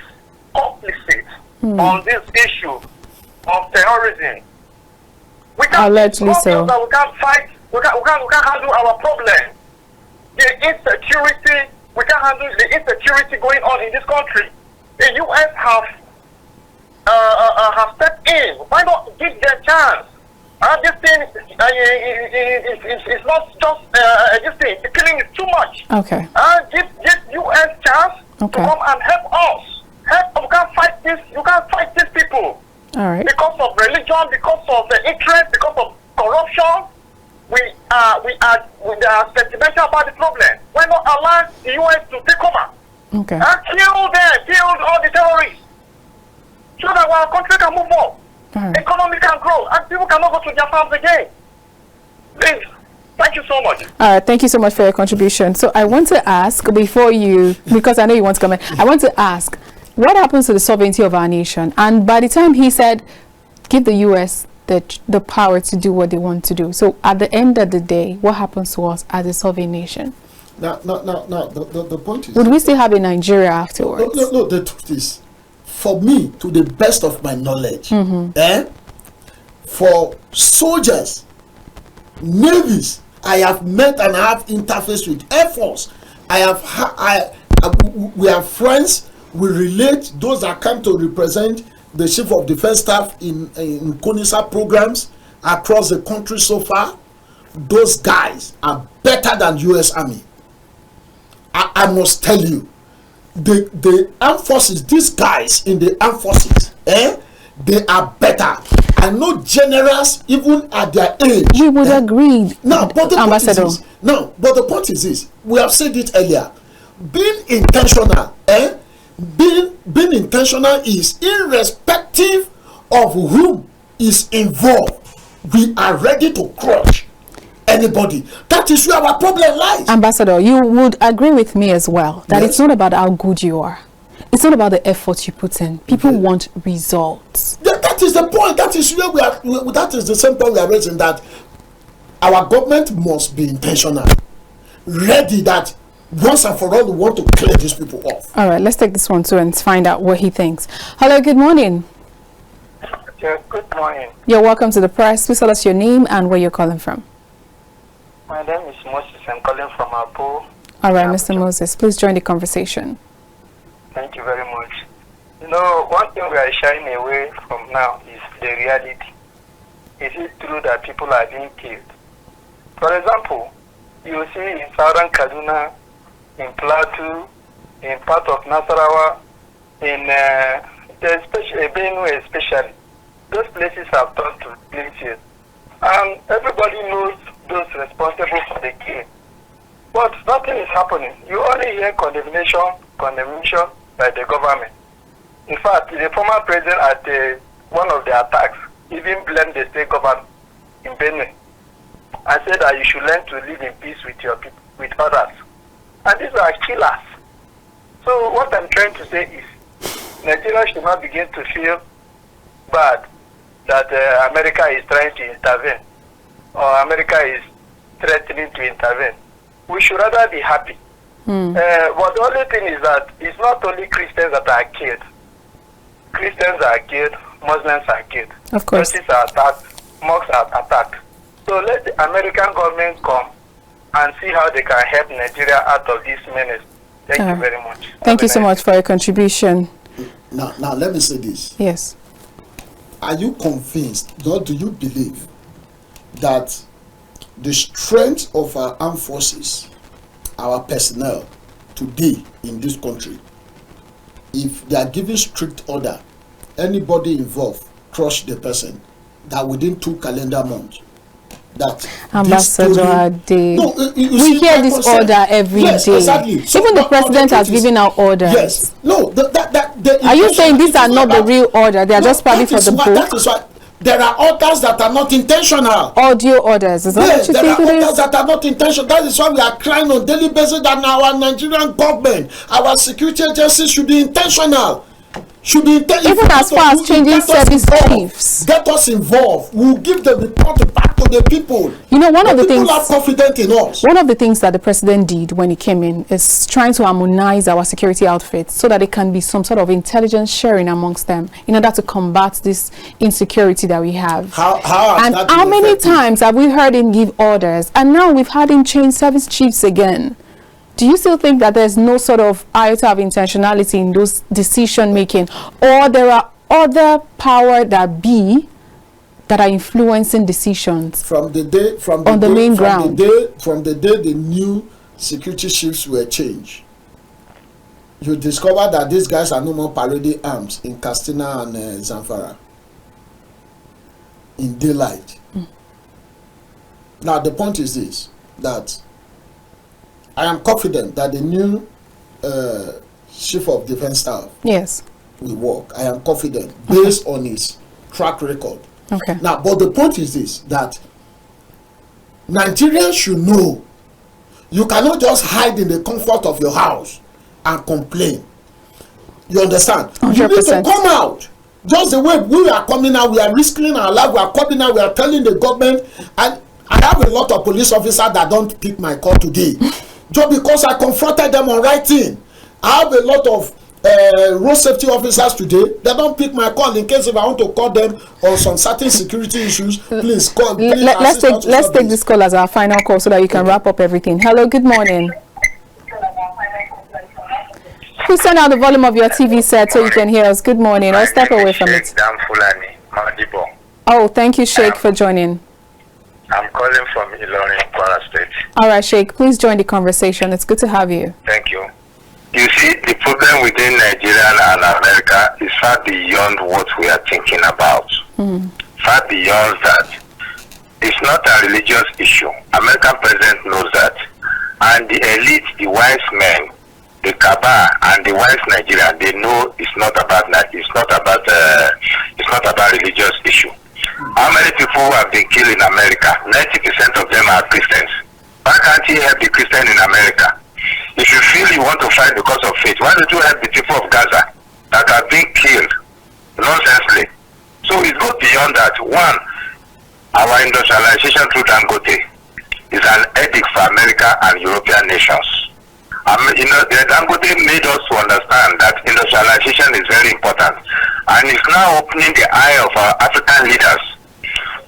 complicit on this issue of terrorism. We can't, Allegedly so. We can't fight. We can't handle our problem. The insecurity. We can't handle the insecurity going on in this country. The U.S. have stepped in. Why not give them a chance? This thing is not just this thing. The killing is too much. Okay. Give U.S. chance to come and help us. We can't fight this. You can't fight these people. All right. Because of religion, because of the interest, because of corruption. We are sentimental about the problem. Why not allow the U.S. to take over? Okay. And kill all the terrorists. So that our country can move on. Right. Economy can grow, and people cannot go to their farms again. Please, thank you so much. All right, thank you so much for your contribution. So I want to ask before you, because I know you want to comment, I want to ask, what happens to the sovereignty of our nation? And by the time he said, give the U.S. the power to do what they want to do. So at the end of the day, what happens to us as a sovereign nation? Now, the point is... Would we still have a Nigeria afterwards? No, the truth is, for me, to the best of my knowledge, for soldiers, navies, I have met and I have interface with Air Force. We are friends. We relate. Those that come to represent the Chief of Defense Staff in CONISA programs across the country so far, those guys are better than U.S. Army. I must tell you, the armed forces, these guys in the armed forces, they are better. I know generals, even at their age. You would agree, now, but the Ambassador. Point is this. No, but the point is this. We have said it earlier. Being intentional, being intentional is irrespective of whom is involved. We are ready to crush anybody. That is where our problem lies. Ambassador, you would agree with me as well that it's not about how good you are. It's not about the effort you put in. People want results. Yeah, that is the point. That is where we are. That is the same point we are raising, that our government must be intentional, ready that once and for all we want to clear these people off. All right, let's take this one too and find out what he thinks. Hello, good morning. Yeah, good morning. You're welcome to the press. Please tell us your name and where you're calling from. My name is Moses. I'm calling from Apo. All right, Mr. Moses, please join the conversation. Thank you very much. You know, one thing we are shying away from now is the reality. Is it true that people are being killed? For example, you see in southern Kaduna, in Plateau, in part of Nasarawa, in Benue especially, those places have turned to places. And everybody knows those responsible for the killing. But nothing is happening. You only hear condemnation by the government. In fact, the former president at one of the attacks even blamed the state government in Benue and said that you should learn to live in peace with your people, with others. And these are killers. So what I'm trying to say is Nigeria should not begin to feel bad that America is trying to intervene or America is threatening to intervene. We should rather be happy. But the only thing is that it's not only Christians that are killed. Christians are killed, Muslims are killed. Of course. Churches are attacked, mosques are attacked. So let the American government come and see how they can help Nigeria out of this menace. Thank you very much. Thank you so much for your contribution. Now let me say this. Yes. Are you convinced, or do you believe that the strength of our armed forces, our personnel today in this country, if they are giving strict order, anybody involved, crush the person, that within 2 calendar months, that Ambassador Ade, no, we hear this order every day. Exactly. So even the president has given out orders. Yes. No, are you saying these are not the real order? They are just probably for the book? That is why there are orders that are not intentional. Audio orders. Is that yes, what you there think are it orders is? that are not intentional. That is why we are crying on daily basis that our Nigerian government, our security agencies should be intentional. Should be even as far as changing service chiefs. Get us involved. We'll give the report back to the people. You know, one of the people things are confident in us. One of the things that the president did when he came in is trying to harmonize our security outfits so that it can be some sort of intelligence sharing amongst them in order to combat this insecurity that we have. How many times have we heard him give orders, and now we've had him change service chiefs again? Do you still think that there's no sort of iota of intentionality in those decision making, or there are other power that be that are influencing decisions from the day the new security chiefs were changed? You discover that these guys are no more parading arms in Katsina and Zamfara in daylight. Now the point is this, that I am confident that the new chief of defense staff will work. I am confident based on his track record. Okay. Now, but the point is this, that Nigerians should know you cannot just hide in the comfort of your house and complain. You understand? 100%. You need to come out. Just the way we are coming out, we are risking our life, we are coming out, we are telling the government, and I have a lot of police officers that don't pick my call today. Just because I confronted them on writing. I have a lot of road safety officers today. They don't pick my call in case if I want to call them on some certain security issues. Please call. Let's take this call as our final call so that you can wrap up everything. Hello, good morning. Please turn down the volume of your TV set so you can hear us. Good morning. Or step away from it. Oh, thank you, Sheikh, for joining. I'm calling from Ilorin, Kwara State. All right, Sheikh, please join the conversation. It's good to have you. Thank you. You see, the problem within Nigeria and America is far beyond what we are thinking about. Far beyond that. It's not a religious issue. American president knows that. And the elite, the wise men, the cabal, and the wise Nigerian, they know it's not about that. It's not about religious issue. How many people have been killed in America? 90% of them are Christians. Why can't you help the Christian in America? If you feel you want to fight because of faith, why don't you help the people of Gaza that are being killed nonsensely? So it goes beyond that. One, our industrialization through Dangote is an edict for America and European nations. Dangote made us to understand that industrialization is very important, and it's now opening the eye of our African leaders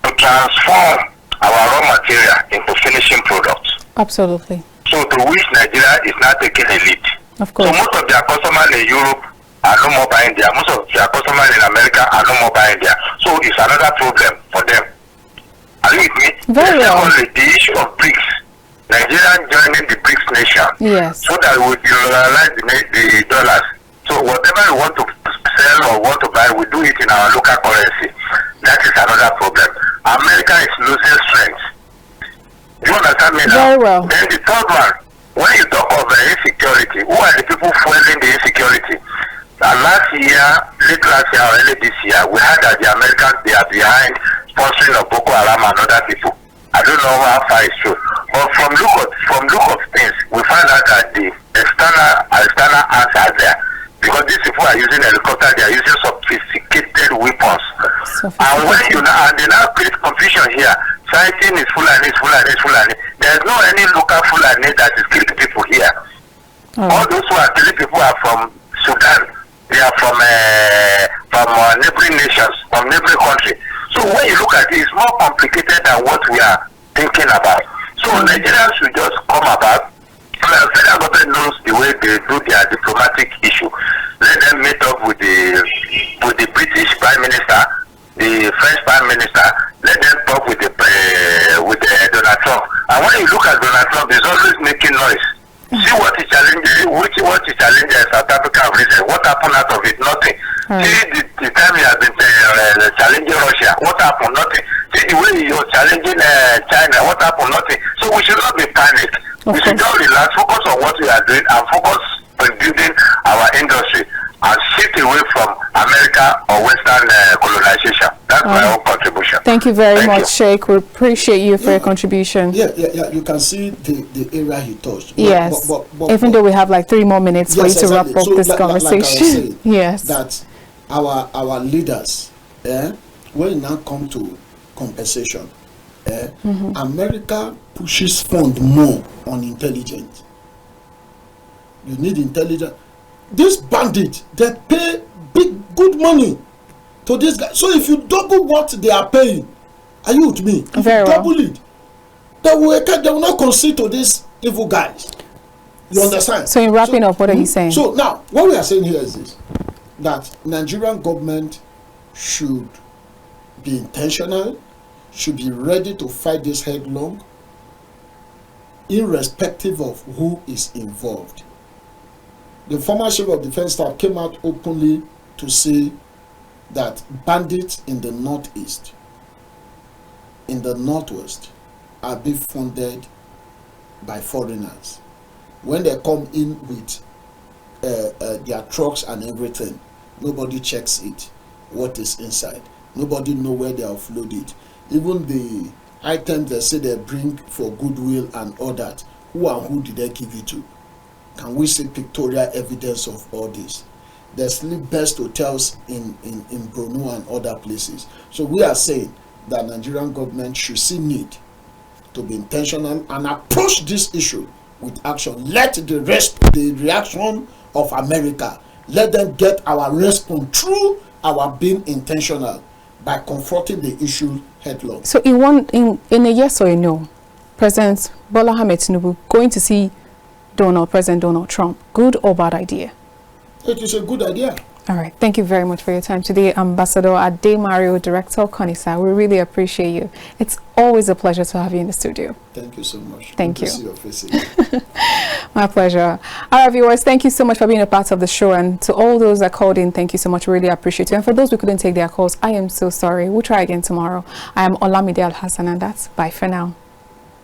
to transform our raw material into finishing products. Absolutely. So to which Nigeria is now taking a lead. Of course. So most of their customers in Europe are no more buying there. Most of their customers in America are no more buying there. So it's another problem for them. Are you with me? Very well. Secondly, the issue of BRICS. Nigeria joining the BRICS nation. Yes. So that we dollarize the dollars. So whatever we want to sell or want to buy, we do it in our local currency. That is another problem. America is losing strength. Do you understand me now? Very well. Then the third one, when you talk of insecurity, who are the people fueling the insecurity? Last year, late last year or early this year, we heard that the Americans, they are behind sponsoring of Boko Haram and other people. I don't know how far it's true. But from look of things, we find out that the external acts are there. Because these people are using helicopters, they are using sophisticated weapons. And when they now create confusion here, citing is Fulani. There is no any local Fulani that is killing people here. All those who are killing people are from Sudan. They are from neighboring nations, from neighboring countries. So when you look at it, it's more complicated than what we are thinking about. So Nigerians should just come about. The federal government knows the way they do their diplomatic issue. Let them meet up with the British Prime Minister, the French Prime Minister. Let them talk with the Donald Trump. And when you look at Donald Trump, he's always making noise. See what he challenges, South Africa and recent. What happened out of it? Nothing. See the time he has been challenging Russia. What happened? Nothing. See the way he was challenging China. What happened? Nothing. So we should not be panicked. We should just relax, focus on what we are doing, and focus on building our industry, and shift away from America or Western colonization. That's my own contribution. Thank you very much, Sheikh. We appreciate you for your contribution. Yeah. You can see the area he touched. Yes. Even though we have like 3 more minutes for you to wrap up this conversation. Like I was saying, yes. That our leaders, when it now come to compensation, America pushes fund more on intelligence. You need intelligence. These bandits, they pay good money to this guy. So if you double what they are paying, are you with me? If Very you well. double it, they will not concede to these evil guys. You understand? So in wrapping up, what are you saying? So now, what we are saying here is this, that Nigerian government should be intentional, should be ready to fight this headlong, irrespective of who is involved. The former chief of defense staff came out openly to say that bandits in the northeast, in the northwest, are being funded by foreigners. When they come in with their trucks and everything, nobody checks it, what is inside. Nobody know where they offload it. Even the items they say they bring for goodwill and all that, who and who did they give it to? Can we see pictorial evidence of all this? They sleep best hotels in Brunei and other places. So we are saying that Nigerian government should see need to be intentional and approach this issue with action. Let the reaction of America, let them get our response through our being intentional by confronting the issue headlong. So in a yes or a no, President Bola Ahmed Tinubu going to see President Donald Trump, good or bad idea? It is a good idea. All right. Thank you very much for your time today, Ambassador Ademario, Director of CONISA. We really appreciate you. It's always a pleasure to have you in the studio. Thank you so much. Thank you. Good to see your face again. My pleasure. All right, viewers, thank you so much for being a part of the show. And to all those that called in, thank you so much. Really appreciate you. And for those who couldn't take their calls, I am so sorry. We'll try again tomorrow. I am Olamide Al-Hassan, and that's bye for now.